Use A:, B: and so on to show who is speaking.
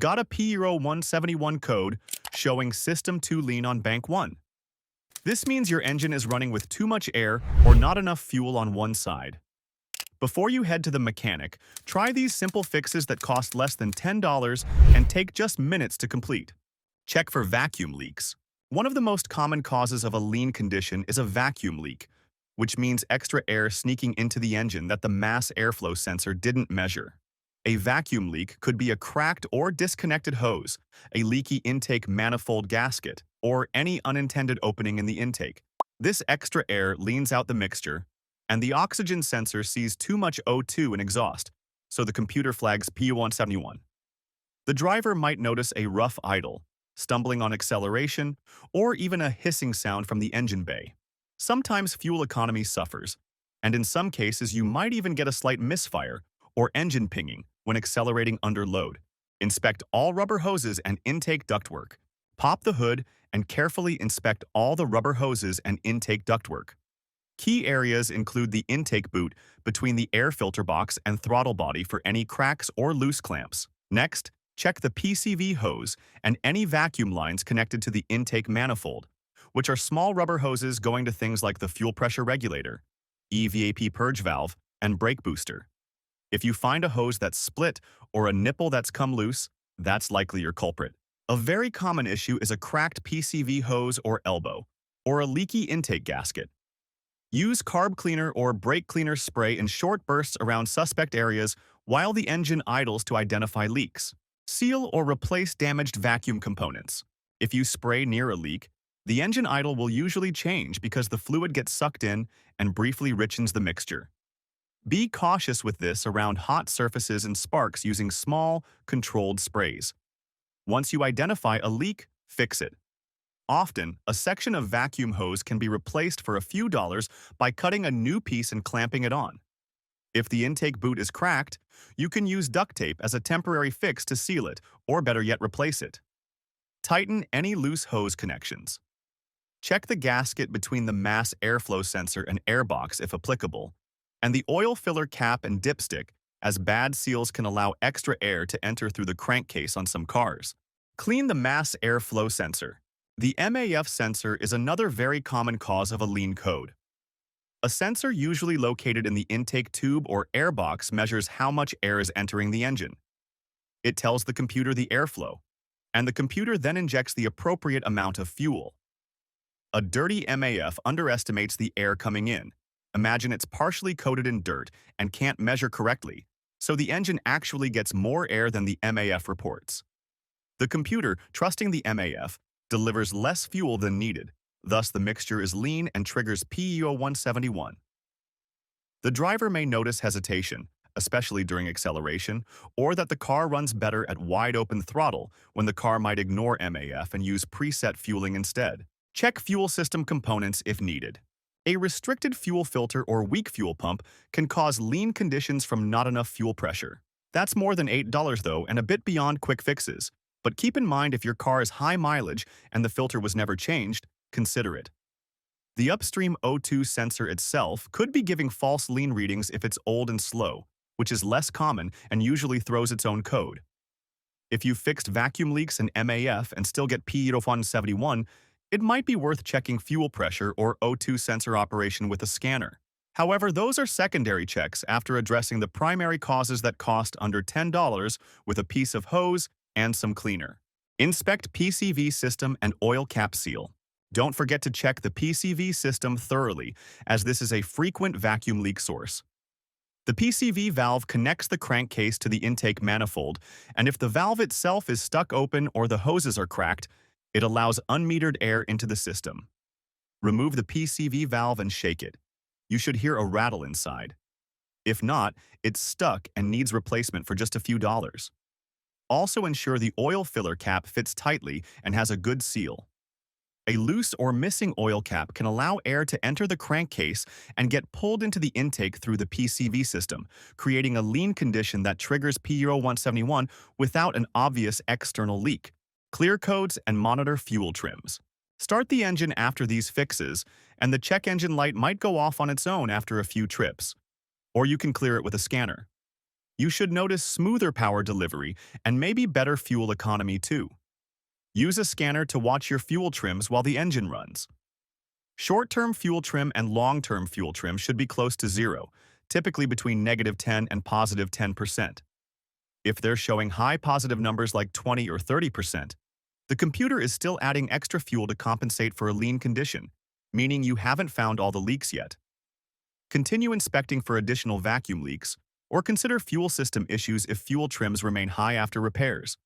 A: Got a P0171 code showing System 2 lean on Bank 1. This means your engine is running with too much air or not enough fuel on one side. Before you head to the mechanic, try these simple fixes that cost less than $10 and take just minutes to complete. Check for vacuum leaks. One of the most common causes of a lean condition is a vacuum leak, which means extra air sneaking into the engine that the mass airflow sensor didn't measure. A vacuum leak could be a cracked or disconnected hose, a leaky intake manifold gasket, or any unintended opening in the intake. This extra air leans out the mixture, and the oxygen sensor sees too much O2 in exhaust, so the computer flags P0171. The driver might notice a rough idle, stumbling on acceleration, or even a hissing sound from the engine bay. Sometimes fuel economy suffers, and in some cases you might even get a slight misfire or engine pinging when accelerating under load. Inspect all rubber hoses and intake ductwork. Pop the hood and carefully inspect all the rubber hoses and intake ductwork. Key areas include the intake boot between the air filter box and throttle body for any cracks or loose clamps. Next, check the PCV hose and any vacuum lines connected to the intake manifold, which are small rubber hoses going to things like the fuel pressure regulator, EVAP purge valve, and brake booster. If you find a hose that's split or a nipple that's come loose, that's likely your culprit. A very common issue is a cracked PCV hose or elbow, or a leaky intake gasket. Use carb cleaner or brake cleaner spray in short bursts around suspect areas while the engine idles to identify leaks. Seal or replace damaged vacuum components. If you spray near a leak, the engine idle will usually change because the fluid gets sucked in and briefly richens the mixture. Be cautious with this around hot surfaces and sparks using small, controlled sprays. Once you identify a leak, fix it. Often, a section of vacuum hose can be replaced for a few dollars by cutting a new piece and clamping it on. If the intake boot is cracked, you can use duct tape as a temporary fix to seal it, or better yet, replace it. Tighten any loose hose connections. Check the gasket between the mass airflow sensor and airbox if applicable, and the oil filler cap and dipstick, as bad seals can allow extra air to enter through the crankcase on some cars. Clean the mass airflow sensor. The MAF sensor is another very common cause of a lean code. A sensor usually located in the intake tube or airbox measures how much air is entering the engine. It tells the computer the airflow, and the computer then injects the appropriate amount of fuel. A dirty MAF underestimates the air coming in. Imagine it's partially coated in dirt and can't measure correctly, so the engine actually gets more air than the MAF reports. The computer, trusting the MAF, delivers less fuel than needed. Thus, the mixture is lean and triggers P0171. The driver may notice hesitation, especially during acceleration, or that the car runs better at wide-open throttle when the car might ignore MAF and use preset fueling instead. Check fuel system components if needed. A restricted fuel filter or weak fuel pump can cause lean conditions from not enough fuel pressure. That's more than $8 though, and a bit beyond quick fixes. But keep in mind, if your car is high mileage and the filter was never changed, consider it. The upstream O2 sensor itself could be giving false lean readings if it's old and slow, which is less common and usually throws its own code. If you fixed vacuum leaks and MAF and still get P0171, it might be worth checking fuel pressure or O2 sensor operation with a scanner. However, those are secondary checks after addressing the primary causes that cost under $10 with a piece of hose and some cleaner. Inspect PCV system and oil cap seal. Don't forget to check the PCV system thoroughly, as this is a frequent vacuum leak source. The PCV valve connects the crankcase to the intake manifold, and if the valve itself is stuck open or the hoses are cracked, it allows unmetered air into the system. Remove the PCV valve and shake it. You should hear a rattle inside. If not, it's stuck and needs replacement for just a few dollars. Also ensure the oil filler cap fits tightly and has a good seal. A loose or missing oil cap can allow air to enter the crankcase and get pulled into the intake through the PCV system, creating a lean condition that triggers P0171 without an obvious external leak. Clear codes and monitor fuel trims. Start the engine after these fixes, and the check engine light might go off on its own after a few trips. Or you can clear it with a scanner. You should notice smoother power delivery and maybe better fuel economy too. Use a scanner to watch your fuel trims while the engine runs. Short-term fuel trim and long-term fuel trim should be close to zero, typically between -10 and +10%. If they're showing high positive numbers like 20 or 30%, the computer is still adding extra fuel to compensate for a lean condition, meaning you haven't found all the leaks yet. Continue inspecting for additional vacuum leaks, or consider fuel system issues if fuel trims remain high after repairs.